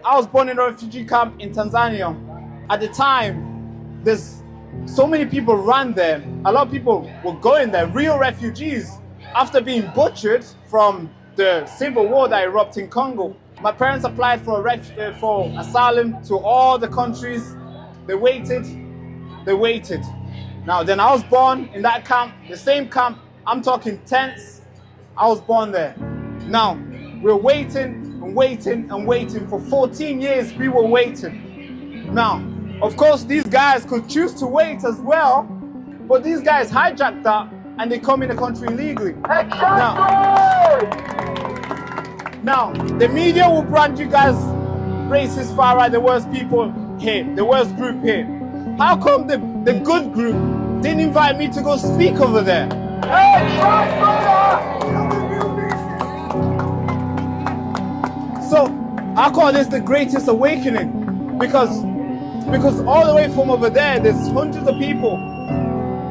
I was born in a refugee camp in Tanzania. At the time, there's so many people ran there. A lot of people were going there, real refugees, after being butchered from the civil war that erupted in Congo. My parents applied for asylum to all the countries. They waited. Now, then I was born in that camp, the same camp. I'm talking tents. I was born there. Now, we're waiting and waiting and waiting. For 14 years, we were waiting. Now, of course, these guys could choose to wait as well, but these guys hijacked that and they come in the country illegally. Now, the media will brand you guys racist, far right, the worst people here, the worst group here. How come the good group didn't invite me to go speak over there? So I call this the greatest awakening because all the way from over there, there's hundreds of people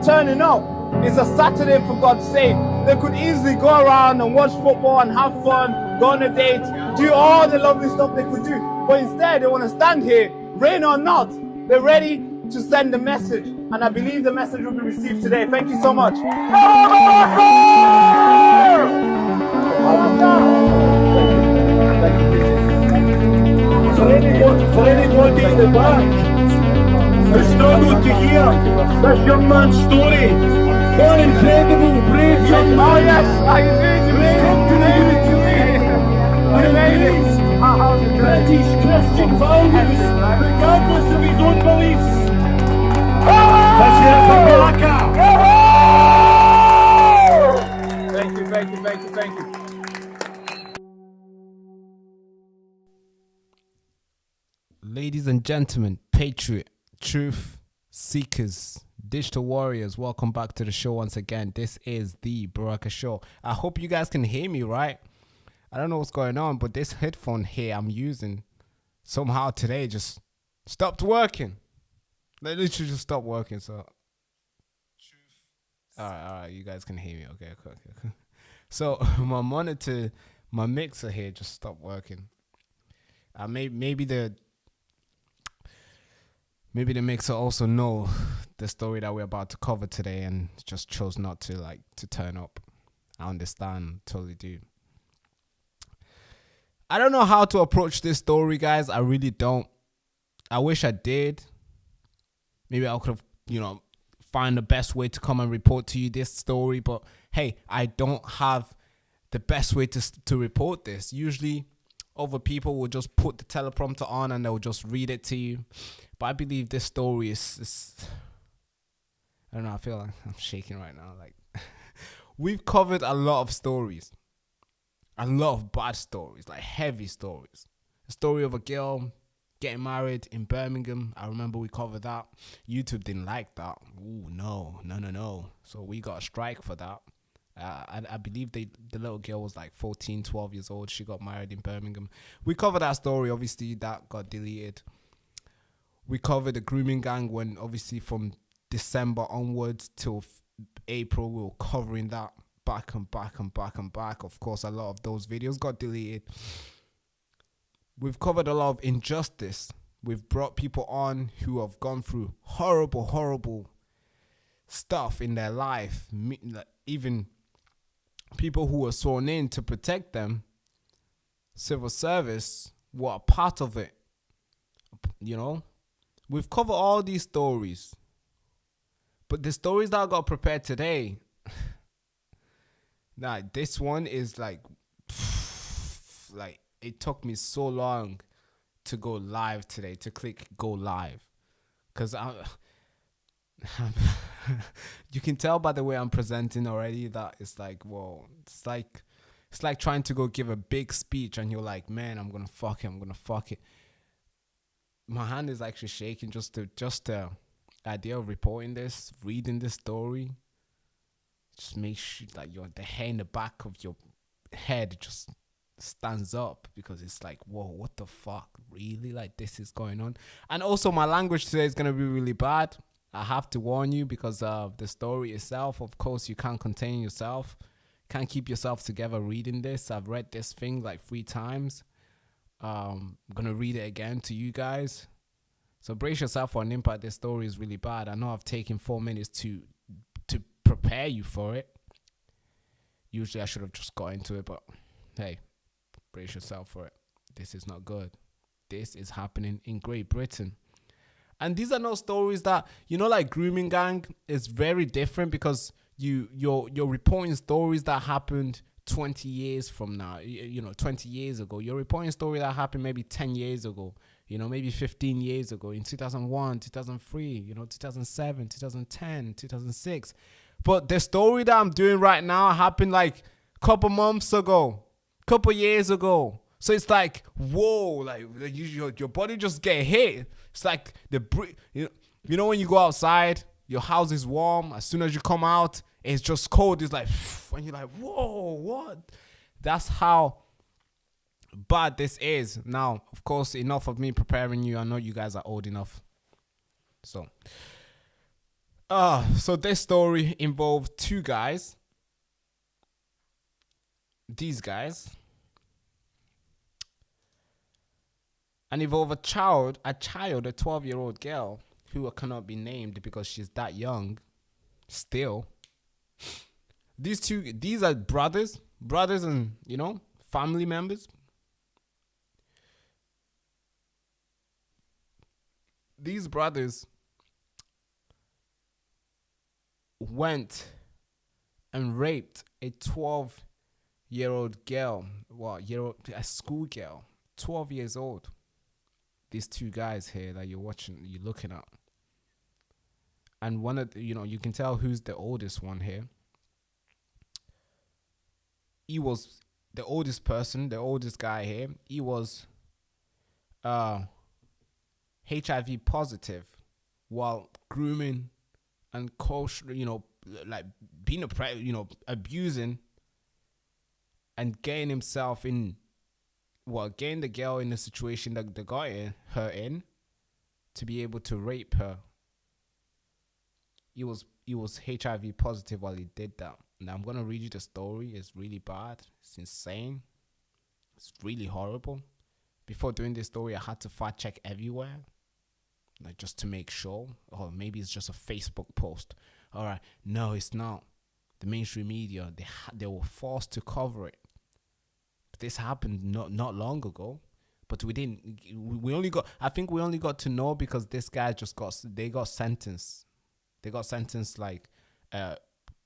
turning up. It's a Saturday, for God's sake. They could easily go around and watch football and have fun, go on a date, do all the lovely stuff they could do. But instead, they want to stand here, rain or not. They're ready to send the message. And I believe the message will be received today. Thank you so much. For anybody in the back who struggled to hear this young man's story, one incredible, brave young man. Oh yes, I British Christian values, regardless of his own beliefs. Let's hear it for Baraka. Thank you. Ladies and gentlemen, patriot, truth seekers, digital warriors, welcome back to the show once again. This is the Baraka Show. I hope you guys can hear me right. I don't know what's going on, but this headphone here I'm using somehow today just stopped working. They literally just stopped working. So, all right, you guys can hear me. Okay. So my monitor, my mixer here just stopped working. Maybe the mixer also know the story that we're about to cover today and just chose not to turn up. I understand, totally do. I don't know how to approach this story, guys. I really don't. I wish I did. Maybe I could have, find the best way to come and report to you this story. But hey, I don't have the best way to report this. Usually, other people will just put the teleprompter on and they'll just read it to you. But I believe this story is I don't know. I feel like I'm shaking right now. Like we've covered a lot of stories. A lot of bad stories, like heavy stories. The story of a girl getting married in Birmingham. I remember we covered that. YouTube didn't like that. Ooh, no. So we got a strike for that. I believe the little girl was like 14, 12 years old. She got married in Birmingham. We covered that story. Obviously, that got deleted. We covered the grooming gang when, obviously, from December onwards till April, we were covering that. Back. Of course, a lot of those videos got deleted. We've covered a lot of injustice. We've brought people on who have gone through horrible stuff in their life. Even people who were sworn in to protect them, civil service, were a part of it. We've covered all these stories. But the stories that I got prepared today, this one is like it took me so long to go live today, to click go live. Because you can tell by the way I'm presenting already that it's like, whoa, it's like trying to go give a big speech and you're like, man, I'm going to fuck it. My hand is actually shaking just the idea of reporting this, reading this story. Just make sure like the hair in the back of your head just stands up because it's like, whoa, what the fuck? Really? Like this is going on? And also my language today is going to be really bad. I have to warn you because of the story itself. Of course, you can't contain yourself. Can't keep yourself together reading this. I've read this thing like 3 times. I'm gonna read it again to you guys. So brace yourself for an impact. This story is really bad. I know I've taken 4 minutes to prepare you for it. Usually I should have just got into it, but hey, brace yourself for it. This is not good. This is happening in Great Britain. And these are not stories that, like grooming gang is very different, because you're reporting stories that happened 20 years from now, 20 years ago. You're reporting a story that happened maybe 10 years ago, maybe 15 years ago, in 2001, 2003, 2007, 2010, 2006. But the story that I'm doing right now happened like a couple months ago, couple years ago. So it's like, whoa, like your body just get hit. It's like when you go outside, your house is warm. As soon as you come out, it's just cold. It's like, and you're like, whoa, what? That's how bad this is. Now, of course, enough of me preparing you. I know you guys are old enough. So this story involved two guys. These guys. And involve a child, a 12-year-old girl who cannot be named because she's that young. Still, these are brothers and family members. These brothers went and raped a 12-year-old girl, a schoolgirl, 12 years old. These two guys here that you're looking at. And one of you can tell who's the oldest one here. He was the oldest person, the oldest guy here. He was HIV positive while grooming and like being abusing and getting himself in. Getting the girl in the situation that they got her in to be able to rape her. He was HIV positive while he did that. Now I'm gonna read you the story. It's really bad. It's insane. It's really horrible. Before doing this story, I had to fact check everywhere, like just to make sure. Or maybe it's just a Facebook post. All right, no, it's not. The mainstream media, they were forced to cover it. This happened not long ago, but we only got to know because this guy they got sentenced. They got sentenced like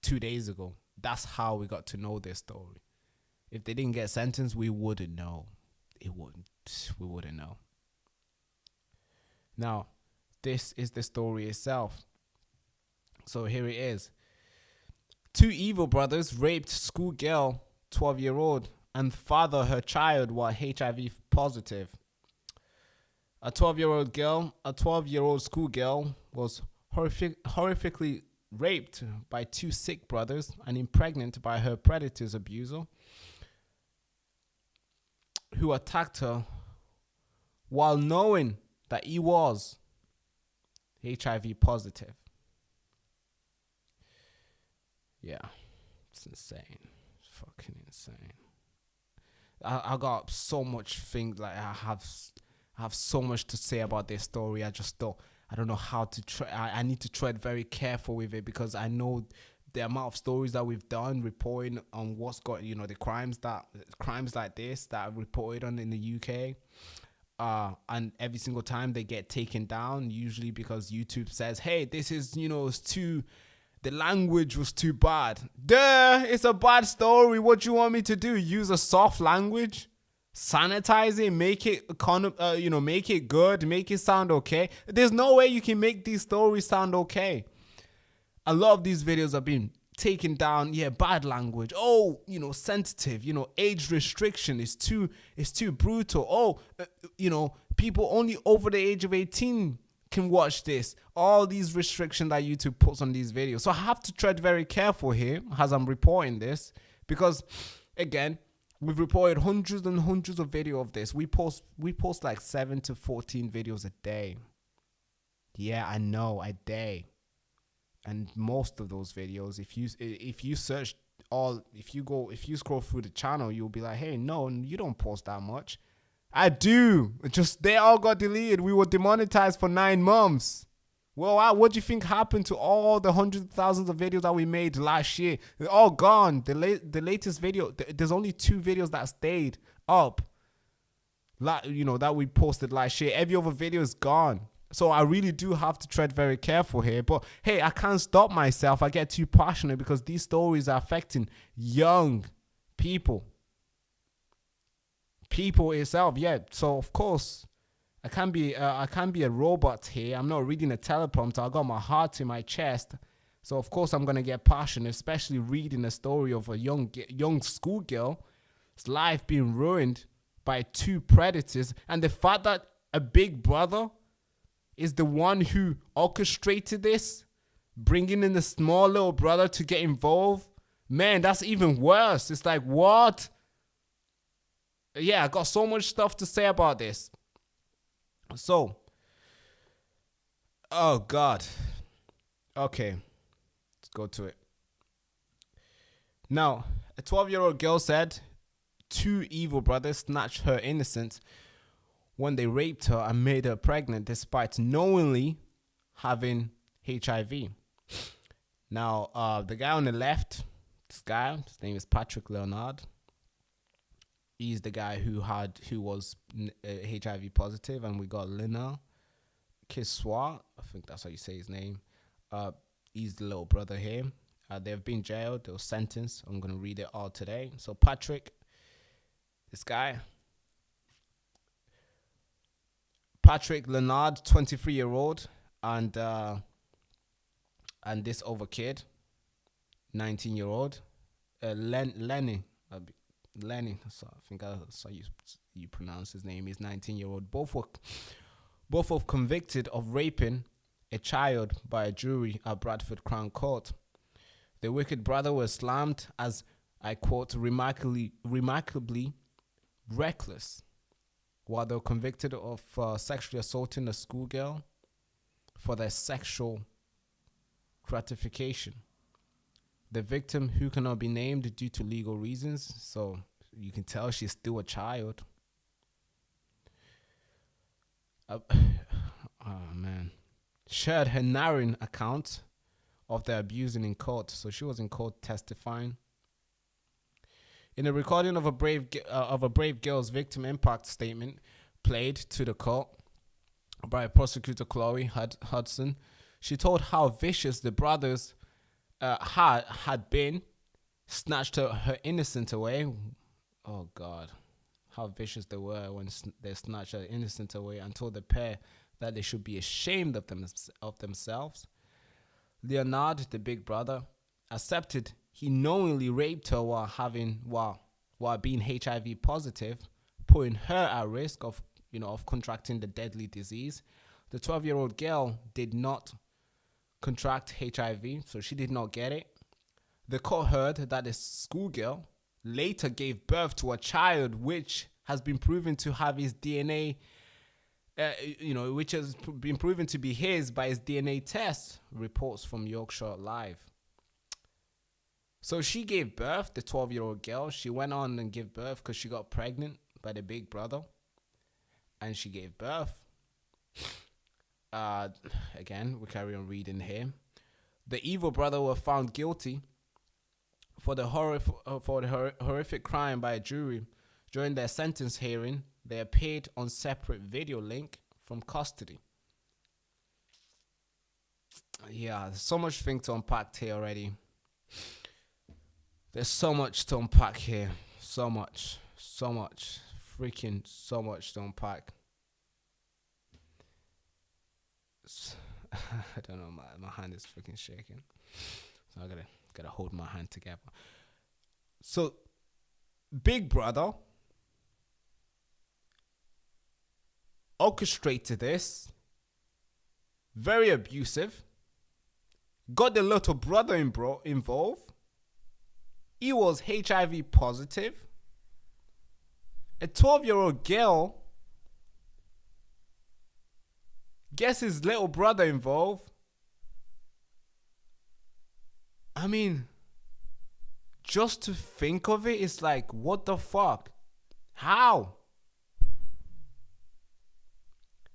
2 days ago. That's how we got to know this story. If they didn't get sentenced, we wouldn't know. We wouldn't know. Now, this is the story itself. So here it is. Two evil brothers raped schoolgirl, 12-year-old, and father her child while HIV positive. A 12-year-old schoolgirl was horrifically raped by two sick brothers and impregnated by her predator's abuser, who attacked her while knowing that he was HIV positive. Yeah, it's insane. It's fucking insane. I got so much things, like I have so much to say about this story. I don't know how to I need to tread very careful with it, because I know the amount of stories that we've done reporting on what's got, the crimes like this that are reported on in the UK. And every single time they get taken down, usually because YouTube says, hey, this is, the language was too bad. Duh, it's a bad story. What do you want me to do? Use a soft language? Sanitize it, make it make it good, make it sound okay. There's no way you can make these stories sound okay. A lot of these videos have been taken down. Yeah, bad language. Oh, sensitive. Age restriction is too brutal. Oh, people only over the age of 18 can watch this. All these restrictions that YouTube puts on these videos. So I have to tread very careful here as I'm reporting this, because again, we've reported hundreds and hundreds of video of this. We post like 7 to 14 videos a day. Yeah, I know, a day. And most of those videos, if you search if you scroll through the channel, you'll be like, hey, no, you don't post that much. I do. Just they all got deleted. We were demonetized for 9 months. Well, what do you think happened to all the hundreds of thousands of videos that we made last year? They're all gone. The latest video, there's only 2 videos that stayed up. That we posted last year. Every other video is gone. So I really do have to tread very careful here. But hey, I can't stop myself. I get too passionate because these stories are affecting young people. People itself, yeah. So of course, I can't be a robot here. I'm not reading a teleprompter. I got my heart in my chest. So of course I'm gonna get passionate, especially reading a story of a young schoolgirl's life being ruined by 2 predators, and the fact that a big brother is the one who orchestrated this, bringing in the small little brother to get involved. Man, that's even worse. It's like, what? Yeah, I got so much stuff to say about this. So, oh God. Okay, let's go to it. Now, a 12-year-old girl said 2 evil brothers snatched her innocence when they raped her and made her pregnant despite knowingly having HIV. Now, the guy on the left, his name is Patrick Leonard. He's the guy who was HIV positive, and we got Lina Kiswa. I think that's how you say his name. He's the little brother here. They've been jailed. They were sentenced. I'm going to read it all today. So Patrick, this guy, Patrick Leonard, 23-year-old, and this other kid, 19-year-old, Lenny. So I think that's how you pronounce his name. He's 19-year-old. Both were convicted of raping a child by a jury at Bradford Crown Court. The wicked brother was slammed as, I quote, remarkably reckless, while they were convicted of sexually assaulting a schoolgirl for their sexual gratification. The victim, who cannot be named due to legal reasons, so you can tell she's still a child. Oh man. Shared her narrowing account of the abusing in court. So she was in court testifying. In a recording of a brave girl's victim impact statement played to the court by prosecutor Chloe Hudson, she told how vicious the brothers had been, snatched her innocence away. Oh God, how vicious they were when they snatched her innocence away, and told the pair that they should be ashamed of themselves. Leonard, the big brother, accepted he knowingly raped her while being HIV positive, putting her at risk of contracting the deadly disease. The 12-year-old girl did not contract HIV, so she did not get it. The court heard that the schoolgirl later gave birth to a child which has been proven to have his DNA, which has been proven to be his by his DNA test, reports from Yorkshire Live. So she gave birth, the 12-year-old girl. She went on and gave birth because she got pregnant by the big brother. And she gave birth. Again, we carry on reading here. The evil brother were found guilty for the horrific crime by a jury. During their sentence hearing, they appeared on separate video link from custody. Yeah, there's so much thing to unpack here already. There's so much to unpack here. So much. Freaking so much to unpack. I don't know, my hand is freaking shaking. So I gotta hold my hand together. So, big brother orchestrated this. Very abusive. Got the little brother involved. He was HIV positive. A 12-year-old girl gets his little brother involved. I mean, just to think of it, it's like, what the fuck? How?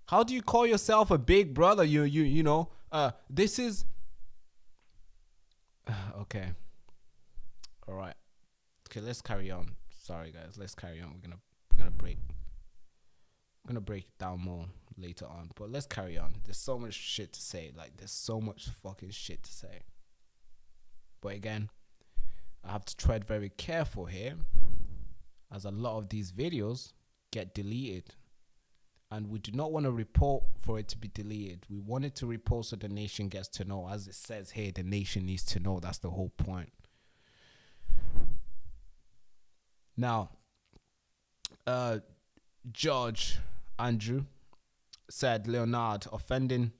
How do you call yourself a big brother? You know, this is okay. All right. Okay, let's carry on. Sorry guys, let's carry on. We're gonna break. I'm gonna break it down more later on, but let's carry on. There's so much shit to say. Like, there's so much fucking shit to say. But again, I have to tread very careful here, as a lot of these videos get deleted, and we do not want to report for it to be deleted. We want it to report so the nation gets to know. As it says here, the nation needs to know. That's the whole point. Now, Judge Andrew said Leonard offending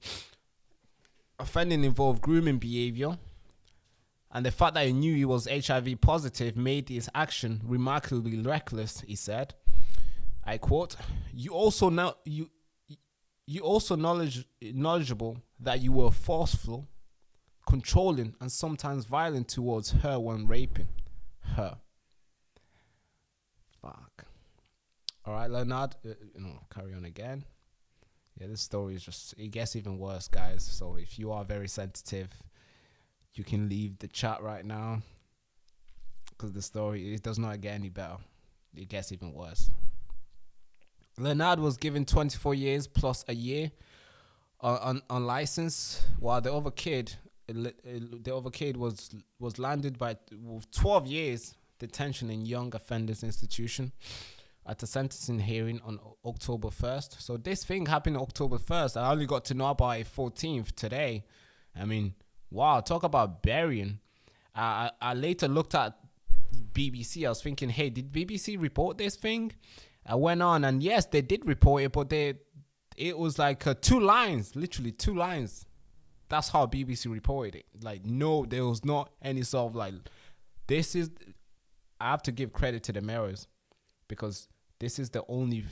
involved grooming behavior, and the fact that he knew he was HIV positive made his action remarkably reckless. He said, I quote, you also knowledgeable that you were forceful, controlling, and sometimes violent towards her when raping her. Fuck. All right, Leonard, carry on again. Yeah, this story is just, it gets even worse, guys. So if you are very sensitive, you can leave the chat right now, because the story, it does not get any better. It gets even worse. Leonard was given 24 years plus a year on license, while the other kid was landed with 12 years detention in young offenders institution at a sentencing hearing on October 1st. So this thing happened October 1st. I only got to know about it 14th today. I mean, wow, talk about burying. I later looked at BBC. I was thinking, hey, did BBC report this thing? I went on, and yes, they did report it, but it was like 2 lines, literally 2 lines. That's how BBC reported it. Like, no, there was not any sort of like, this is, I have to give credit to the Mirrors, because this is the only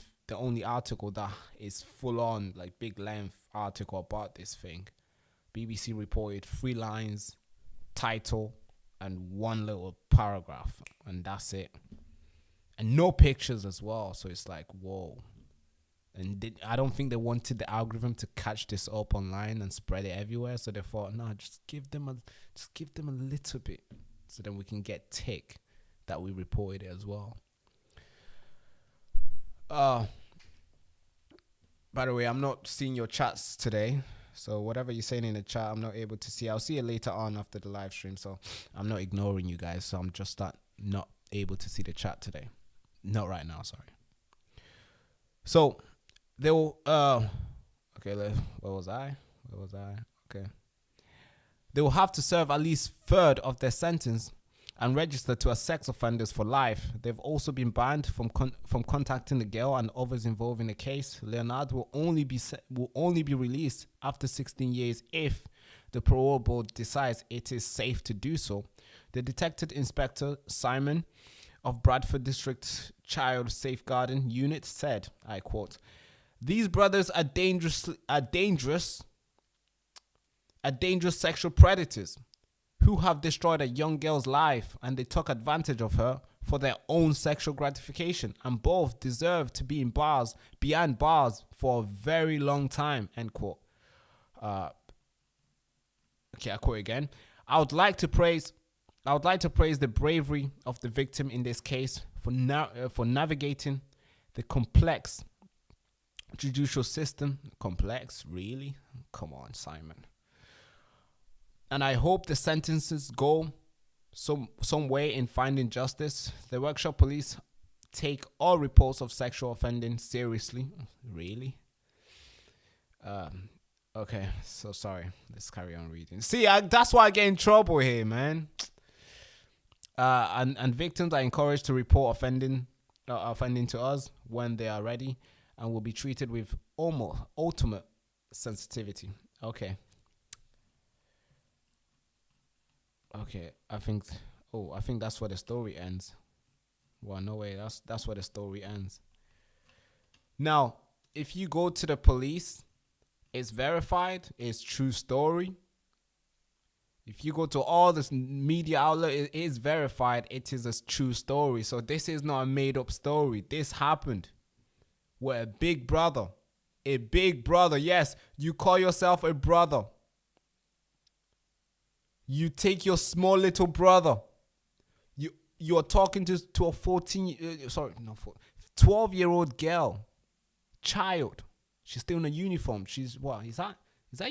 article that is full on, like, big length article about this thing. BBC reported 3 lines, title, and 1 little paragraph, and that's it. And no pictures as well, so it's like, whoa. And I don't think they wanted the algorithm to catch this up online and spread it everywhere, so they thought, no, just give them a little bit, so then we can get tick that we reported it as well. By the way, I'm not seeing your chats today, so whatever you're saying in the chat, I'm not able to see. I'll see it later on after the live stream, so I'm not ignoring you guys, so I'm just not able to see the chat today. Not right now, sorry. So they will okay, where was I? Okay. They will have to serve at least 1/3 of their sentence and register to as sex offenders for life. They've also been banned from contacting the girl and others involved in the case. Leonard will only be released after 16 years if the parole board decides it is safe to do so. The Detective Inspector Simon of Bradford District Child Safeguarding Unit said, I quote, "These brothers are dangerous sexual predators who have destroyed a young girl's life, and they took advantage of her for their own sexual gratification, and both deserve to be behind bars for a very long time," end quote. Okay, I quote again. I would like to praise the bravery of the victim in this case for navigating the complex judicial system. Complex, really? Come on, Simon. And I hope the sentences go some way in finding justice. The Workshop Police take all reports of sexual offending seriously. Really? Okay, so sorry. Let's carry on reading. See, that's why I get in trouble here, man. And victims are encouraged to report offending to us when they are ready, and will be treated with ultimate sensitivity. Okay. I think that's where the story ends. Well, no way. That's where the story ends. Now, if you go to the police, it's verified. It's true story. If you go to all this media outlet, it is verified. It is a true story. So this is not a made up story. This happened where a big brother A big brother. Yes, you call yourself a brother. You take your small little brother. You're talking to a 12-year-old girl, child. She's still in a uniform. She's what? Is that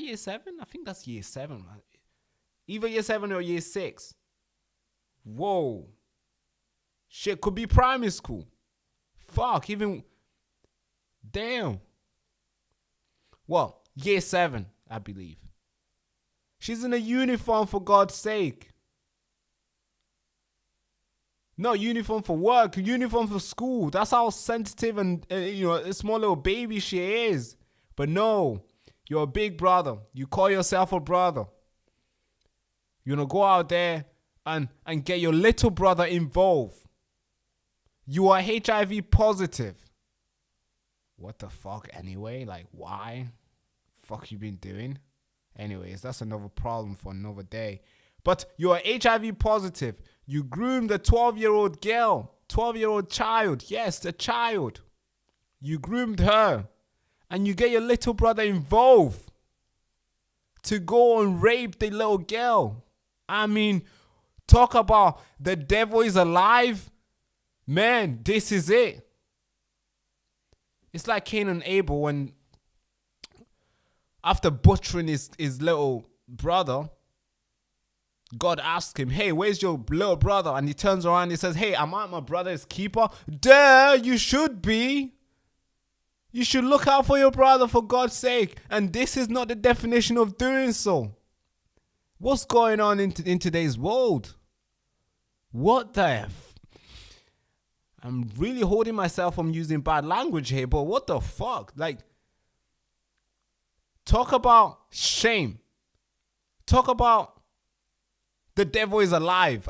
year 7? I think that's year 7. Either year 7 or year 6. Whoa. Shit, could be primary school. Fuck, even. Damn. Well, year 7, I believe. She's in a uniform, for God's sake. No, uniform for work, uniform for school. That's how sensitive and, a small little baby she is. But no, you're a big brother. You call yourself a brother. You're going to go out there and get your little brother involved. You are HIV positive. What the fuck anyway? Like, why? Fuck you been doing? Anyways, that's another problem for another day. But you are HIV positive. You groomed a 12-year-old girl, 12-year-old child. Yes, a child. You groomed her. And you get your little brother involved to go and rape the little girl. I mean, talk about the devil is alive. Man, this is it. It's like Cain and Abel when, after butchering his little brother, God asked him, hey, where's your little brother? And he turns around and he says, hey, am I my brother's keeper? Duh, you should be. You should look out for your brother, for God's sake. And this is not the definition of doing so. What's going on in today's world? What the F? I'm really holding myself from using bad language here, but what the fuck? Like, talk about shame. Talk about the devil is alive,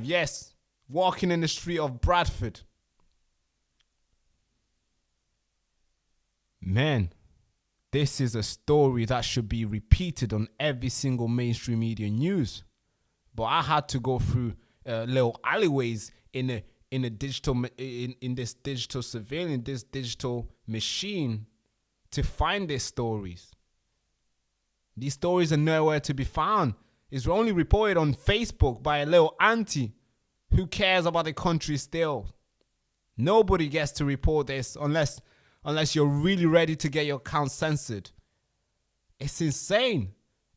yes. Walking in the street of Bradford. Man, this is a story that should be repeated on every single mainstream media news. But I had to go through little alleyways in this digital surveillance, this digital machine to find these stories. These stories are nowhere to be found. It's only reported on Facebook by a little auntie who cares about the country still. Nobody gets to report this unless you're really ready to get your account censored. It's insane.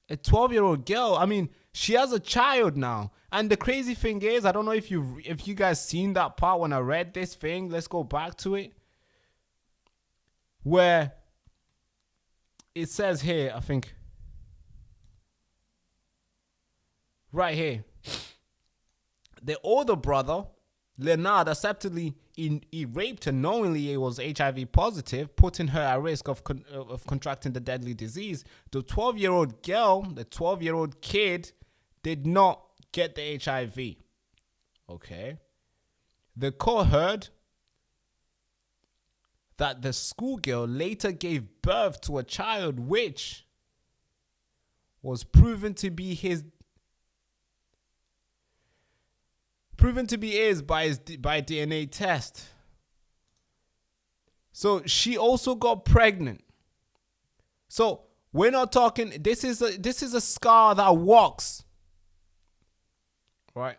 A 12-year-old girl, I mean, she has a child now. And the crazy thing is, I don't know if you guys seen that part when I read this thing. Let's go back to it. Where it says here, I think, right here, the older brother, Leonard, acceptedly he raped her knowingly he was HIV positive, putting her at risk of contracting the deadly disease. The 12-year-old girl, the 12-year-old kid, did not get the HIV. Okay. The court heard that the schoolgirl later gave birth to a child which was proven to be his by DNA test. So she also got pregnant. So we're not talking. This is a scar that walks, right?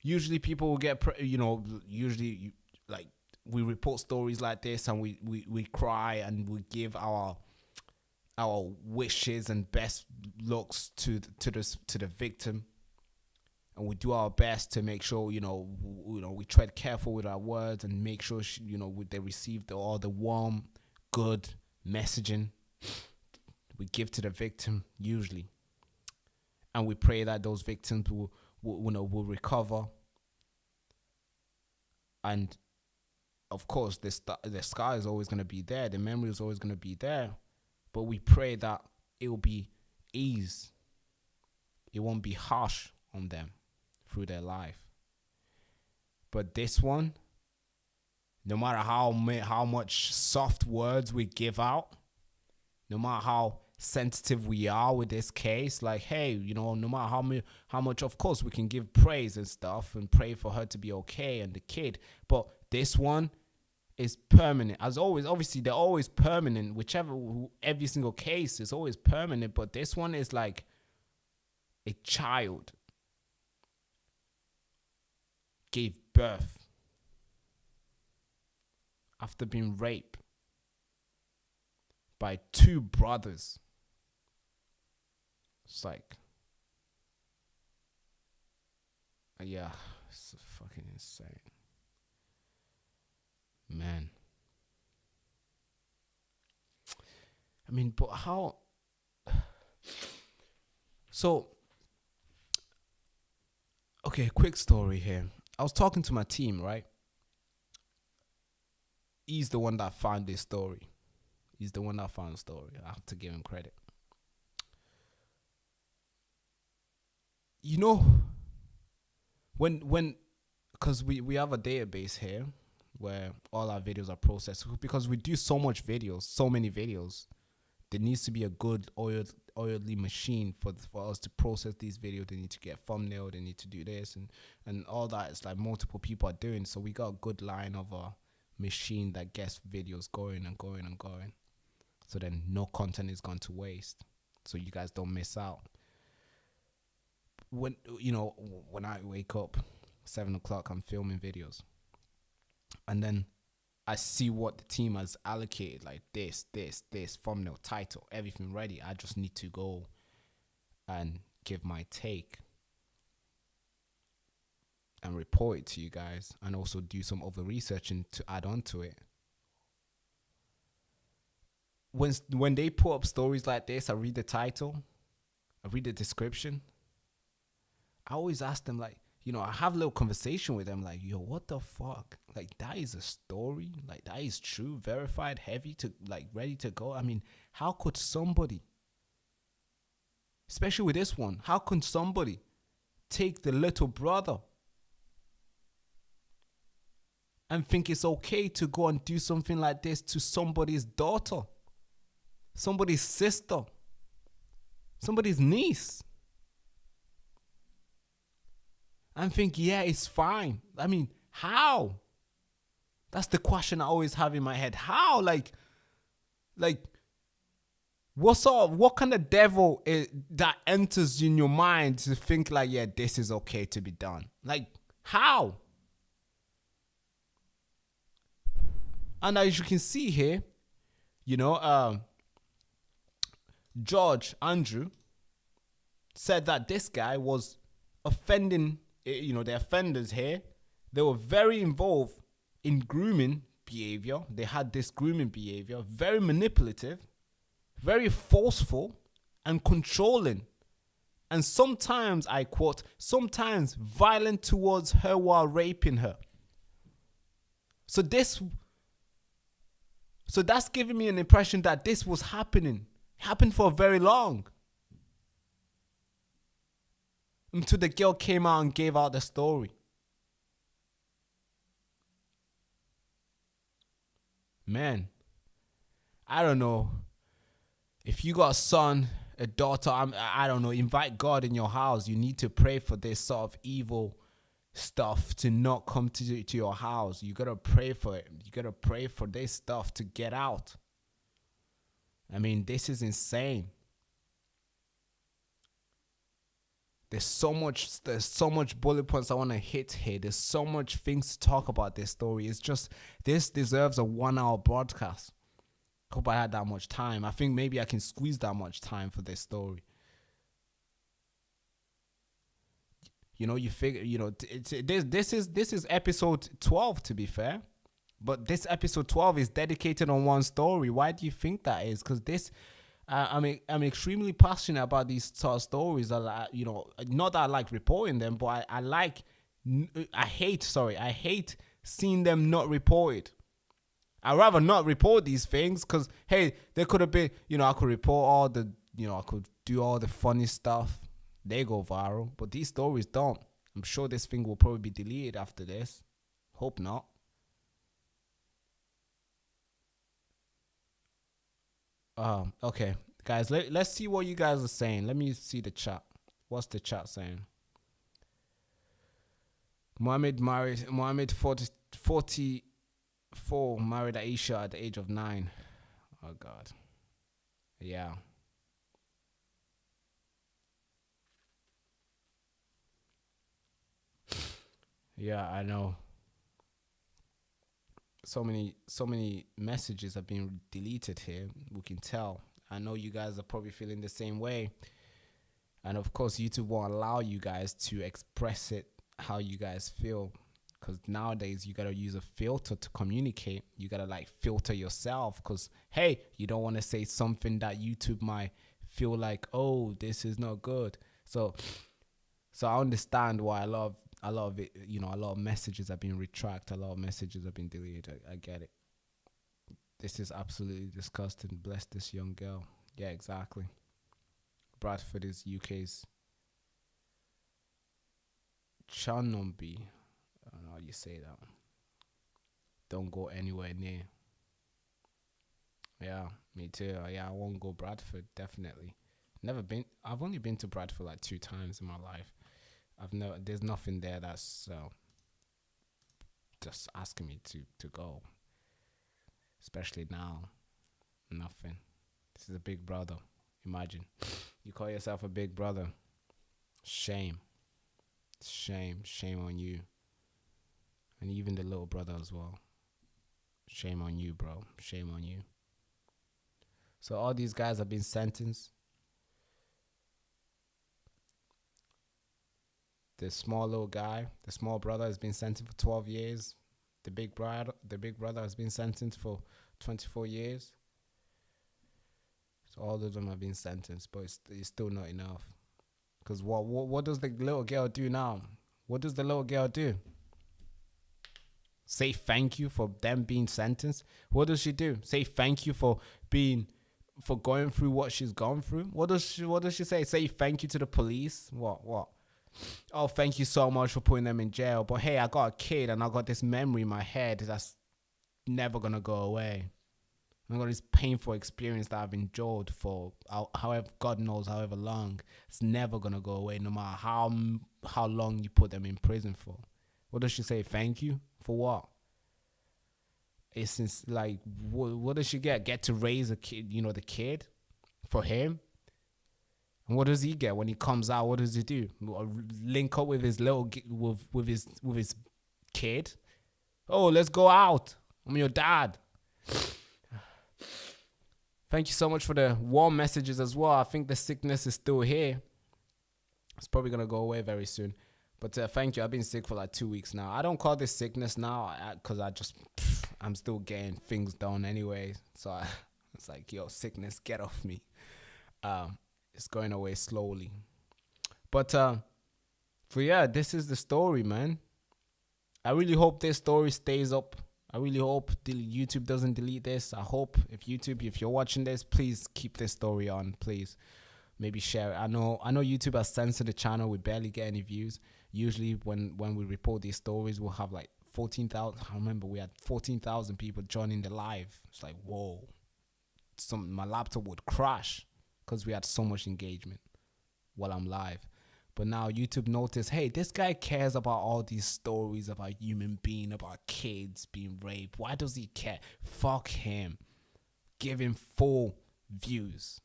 Usually people will get, usually like we report stories like this and we cry and we give our wishes and best looks to the victim. And we do our best to make sure, we tread careful with our words and make sure, they receive all the warm, good messaging we give to the victim, usually. And we pray that those victims will recover. And, of course, the scar is always going to be there. The memory is always going to be there. But we pray that it will be ease. It won't be harsh on them through their life. But this one, no matter how much soft words we give out, no matter how sensitive we are with this case, like, hey, no matter how much, of course, we can give praise and stuff and pray for her to be okay and the kid. But this one, is permanent. As always, obviously, they're always permanent. Every single case is always permanent. But this one is like a child gave birth after being raped by 2 brothers. It's like, yeah, it's fucking insane. Man. I mean, but how? So, okay, quick story here. I was talking to my team, right? He's the one that found this story. He's the one that found the story. I have to give him credit. You know, because we have a database here where all our videos are processed, because we do so many videos, there needs to be a good oily machine for us to process these videos. They need to get thumbnail, they need to do this and all that. It's like multiple people are doing, so we got a good line of a machine that gets videos going and going and going, so then no content is gone to waste, so you guys don't miss out. When I wake up 7 o'clock, I'm filming videos, and then I see what the team has allocated, like this, thumbnail, title, everything ready. I just need to go and give my take and report it to you guys, and also do some other researching to add on to it. When they put up stories like this, I read the title, I read the description. I always ask them, like, I have a little conversation with them, like, yo, what the fuck? Like, that is a story? Like, that is true, verified, heavy, to like ready to go? I mean, how could somebody, especially with this one, how can somebody take the little brother and think it's okay to go and do something like this to somebody's daughter, somebody's sister, somebody's niece? And think, yeah, it's fine. I mean, how? That's the question I always have in my head. How? Like, what kind of devil that enters in your mind to think like, yeah, this is okay to be done? Like, how? And as you can see here, George Andrew said that this guy was offending, the offenders here, they were very involved in grooming behavior. They had this grooming behavior, very manipulative, very forceful and controlling. And sometimes, I quote, sometimes violent towards her while raping her. So that's giving me an impression that this was happened for very long. Until the girl came out and gave out the story. Man, I don't know. If you got a son, a daughter, I don't know, invite God in your house. You need to pray for this sort of evil stuff to not come to your house. You got to pray for it. You got to pray for this stuff to get out. I mean, this is insane. There's so much bullet points I want to hit here. There's so much things to talk about this story. It's just, this deserves a 1-hour broadcast. Hope I had that much time. I think maybe I can squeeze that much time for this story. You figure, this is episode 12, to be fair. But this episode 12 is dedicated on one story. Why do you think that is? Because this, I'm extremely passionate about these sort of stories. Not that I like reporting them, but I hate seeing them not reported. I'd rather not report these things because, hey, there could have been, I could report all the, I could do all the funny stuff. They go viral, but these stories don't. I'm sure this thing will probably be deleted after this. Hope not. Okay, guys, let's see what you guys are saying. Let me see the chat. What's the chat saying? Mohammed 40 4 married Aisha at the age of 9. Oh God. Yeah. Yeah, I know. So many messages have been deleted here. We can tell. I know you guys are probably feeling the same way. And of course, YouTube won't allow you guys to express it how you guys feel. Because nowadays, you got to use a filter to communicate. You got to like filter yourself. Because, hey, you don't want to say something that YouTube might feel like, oh, this is not good. So I understand why a lot of it, you know, a lot of messages have been retracted. A lot of messages have been deleted. I get it. This is absolutely disgusting. Bless this young girl. Yeah, exactly. Bradford is UK's Chanombi. I don't know how you say that. Don't go anywhere near. Yeah, me too. Yeah, I won't go Bradford, definitely. Never been. I've only been to Bradford like 2 times in my life. There's nothing there that's just asking me to go. Especially now. Nothing. This is a big brother. Imagine. You call yourself a big brother. Shame. Shame on you. And even the little brother as well. Shame on you, bro. Shame on you. So all these guys have been sentenced. The small little guy, the small brother, has been sentenced for 12 years. The big brother has been sentenced for 24 years. So all of them have been sentenced, but it's still not enough. Because what does the little girl do now? What does the little girl do? Say thank you for them being sentenced? What does she do? Say thank you for going through what she's gone through? What does she say? Say thank you to the police? What? Oh, thank you so much for putting them in jail. But hey, I got a kid and I got this memory in my head that's never gonna go away. I got this painful experience that I've endured for however, God knows, however long. It's never gonna go away, no matter how long you put them in prison for. What does she say? Thank you for what? It's like, what does she get? Get to raise a kid, you know, the kid for him. And what does he get when he comes out? What does he do? Link up with his with his kid. Oh, let's go out. I'm your dad. Thank you so much for the warm messages as well. I think the sickness is still here. It's probably going to go away very soon. But thank you. I've been sick for like 2 weeks now. I don't call this sickness now because I'm still getting things done anyway. So it's like, yo, sickness, get off me. It's going away slowly. But yeah, this is the story, man. I really hope this story stays up. I really hope YouTube doesn't delete this. I hope if you're watching this, please keep this story on, please. Maybe share it. I know YouTube has censored the channel. We barely get any views. Usually when we report these stories, we'll have like 14,000. I remember we had 14,000 people joining the live. It's like, whoa. My laptop would crash because we had so much engagement while I'm live. But now YouTube noticed, hey, this guy cares about all these stories about human being, about kids being raped. Why does he care? Fuck him. Give him 4 views.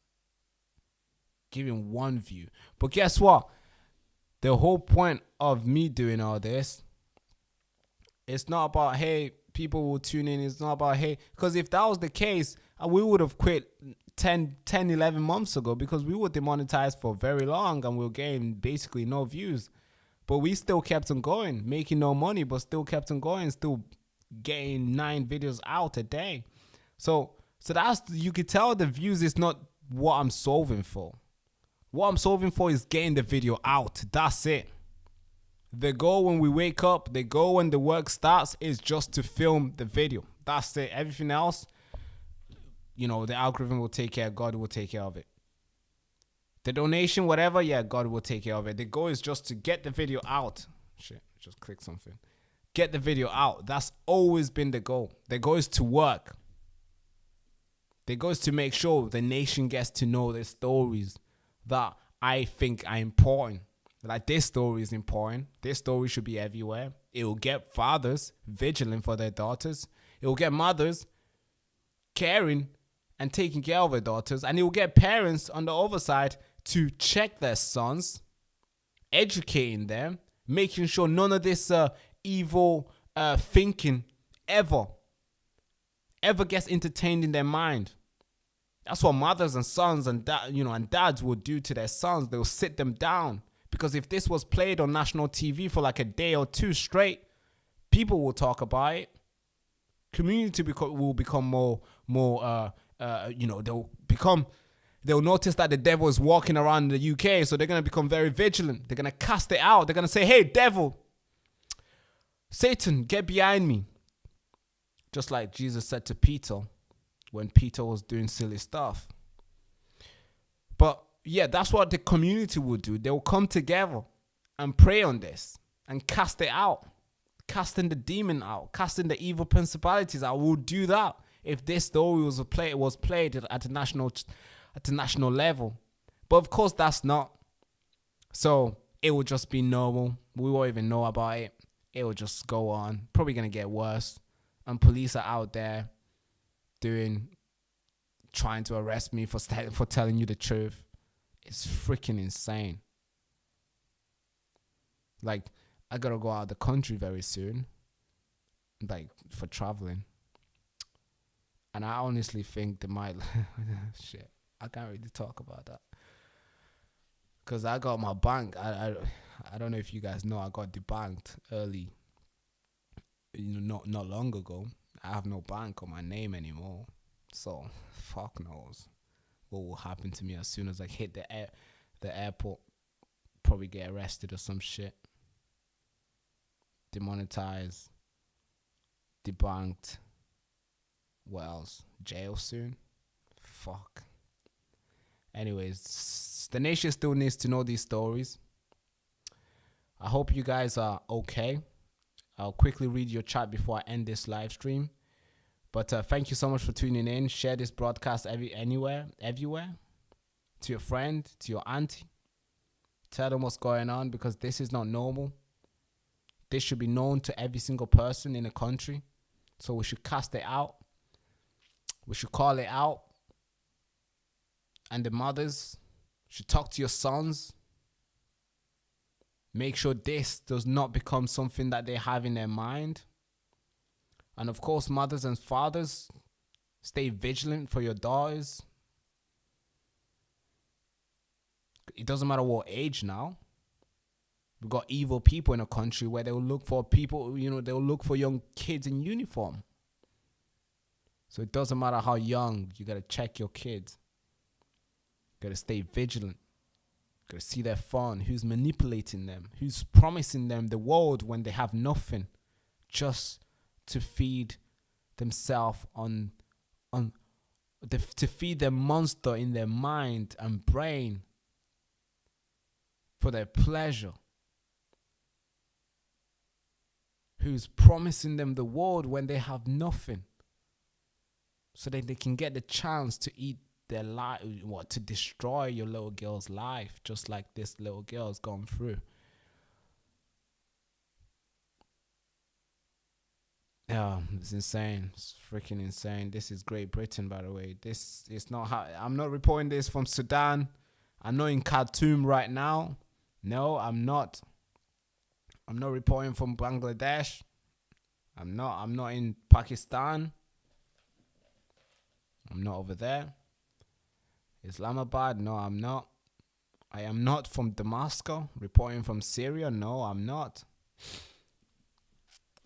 Give him 1 view. But guess what? The whole point of me doing all this, it's not about, hey, people will tune in. It's not about, hey, because if that was the case, we would have quit 10, 11 months ago because we were demonetized for very long and we were getting basically no views. But we still kept on going, making no money, but still kept on going, still getting 9 videos out a day. So that's, you could tell the views is not what I'm solving for. What I'm solving for is getting the video out. That's it. The goal when we wake up, the goal when the work starts is just to film the video. That's it. Everything else, you know, the algorithm will take care. God will take care of it. The donation, whatever, yeah, God will take care of it. The goal is just to get the video out. Shit, just click something. Get the video out. That's always been the goal. The goal is to work. The goal is to make sure the nation gets to know the stories that I think are important. Like, this story is important. This story should be everywhere. It will get fathers vigilant for their daughters. It It will get mothers caring and taking care of their daughters, and it will get parents on the other side to check their sons, educating them, making sure none of this evil thinking ever gets entertained in their mind. That's what mothers and sons and dads will do to their sons. They'll sit them down, because if this was played on national TV for like a day or two straight, people will talk about it. Community will become more. They'll notice that the devil is walking around the UK, so they're gonna become very vigilant. They're gonna cast it out. They're gonna say, "Hey, devil, Satan, get behind me." Just like Jesus said to Peter when Peter was doing silly stuff. But yeah, that's what the community will do. They will come together and pray on this and cast it out, casting the demon out, casting the evil principalities out. We'll do that if this story was played at a national level. But of course, that's not. So it will just be normal. We won't even know about it. It will just go on. Probably gonna get worse. And police are out there trying to arrest me for telling you the truth. It's freaking insane. Like, I gotta go out of the country very soon, like, for traveling. And I honestly think they might shit. I can't really talk about that, because I got my bank. I don't know if you guys know, I got debanked early. Not long ago. I have no bank on my name anymore. So fuck knows what will happen to me as soon as I hit the airport. Probably get arrested or some shit. Demonetized. Debunked. What else? Jail soon? Fuck. Anyways, the nation still needs to know these stories. I hope you guys are okay. I'll quickly read your chat before I end this live stream. But thank you so much for tuning in. Share this broadcast everywhere. To your friend, to your auntie. Tell them what's going on, because this is not normal. This should be known to every single person in the country. So we should cast it out. We should call it out. And the mothers should talk to your sons. Make sure this does not become something that they have in their mind. And of course, mothers and fathers, stay vigilant for your daughters. It doesn't matter what age now. We've got evil people in a country where they'll look for people, they'll look for young kids in uniform. So it doesn't matter how young, you got to check your kids. Got to stay vigilant. Got to see their fun, who's manipulating them, who's promising them the world when they have nothing, just to feed themselves to feed their monster in their mind and brain for their pleasure. Who's promising them the world when they have nothing, so that they can get the chance to eat their life, to destroy your little girl's life, just like this little girl's gone through. Yeah, it's insane. It's freaking insane. This is Great Britain, by the way. This is not how. I'm not reporting this from Sudan. I'm not in Khartoum right now. No, I'm not. I'm not reporting from Bangladesh. I'm not in Pakistan. I'm not over there. Islamabad, no, I'm not. I am not from Damascus, reporting from Syria. No, I'm not.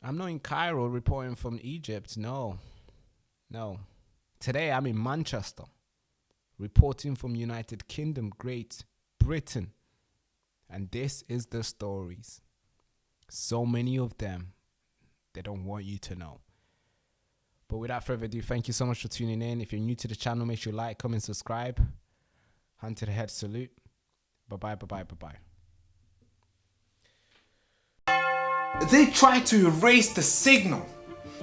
I'm not in Cairo, reporting from Egypt. No. Today, I'm in Manchester, reporting from United Kingdom, Great Britain. And this is the stories. So many of them, they don't want you to know. But without further ado, thank you so much for tuning in. If you're new to the channel, make sure you like, comment, subscribe. Hand to the head salute. Bye-bye, bye-bye, bye-bye. They tried to erase the signal.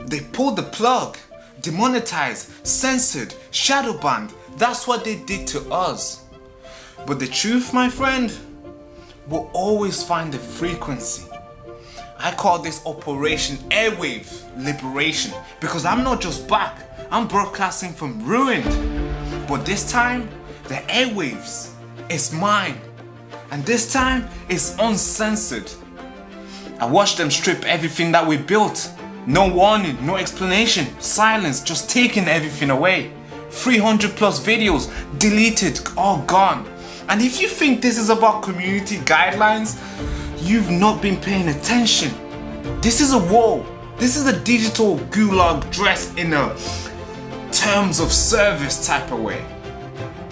They pulled the plug, demonetized, censored, shadow banned. That's what they did to us. But the truth, my friend, will always find a frequency. I call this Operation Airwave Liberation because I'm not just back, I'm broadcasting from ruined. But this time, the airwaves is mine. And this time, it's uncensored. I watched them strip everything that we built. No warning, no explanation, silence, just taking everything away. 300 plus videos, deleted, all gone. And if you think this is about community guidelines, you've not been paying attention. This is a war. This is a digital gulag dressed in a terms of service type of way.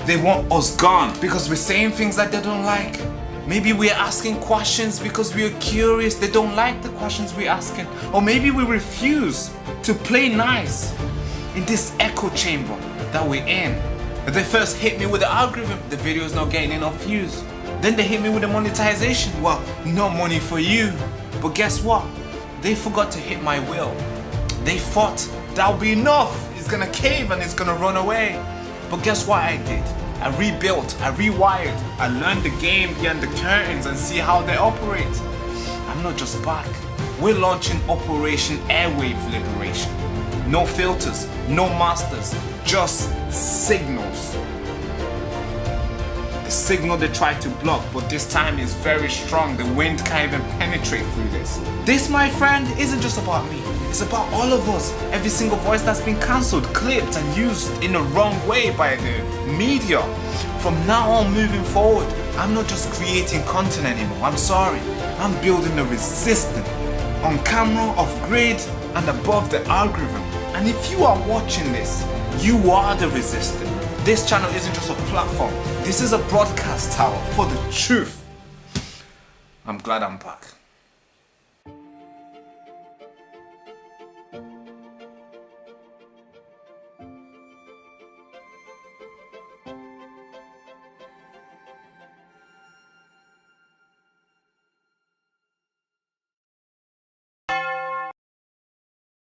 They want us gone because we're saying things that they don't like. Maybe we're asking questions because we're curious. They don't like the questions we're asking. Or maybe we refuse to play nice in this echo chamber that we're in. They first hit me with the algorithm, the video is not getting enough views. Then they hit me with the monetization, well, no money for you. But guess what? They forgot to hit my will. They thought that'll be enough, it's gonna cave and it's gonna run away. But guess what I did? I rebuilt, I rewired, I learned the game behind the curtains and see how they operate. I'm not just back, we're launching Operation Airwave Liberation. No filters, no masters, just signals. The signal they tried to block, but this time is very strong. The wind can't even penetrate through this. This, my friend, isn't just about me. It's about all of us. Every single voice that's been cancelled, clipped and used in a wrong way by the media. From now on moving forward, I'm not just creating content anymore. I'm sorry. I'm building a resistance on camera, off grid and above the algorithm. And if you are watching this, you are the resistance. This channel isn't just a platform. This is a broadcast tower for the truth. I'm glad I'm back.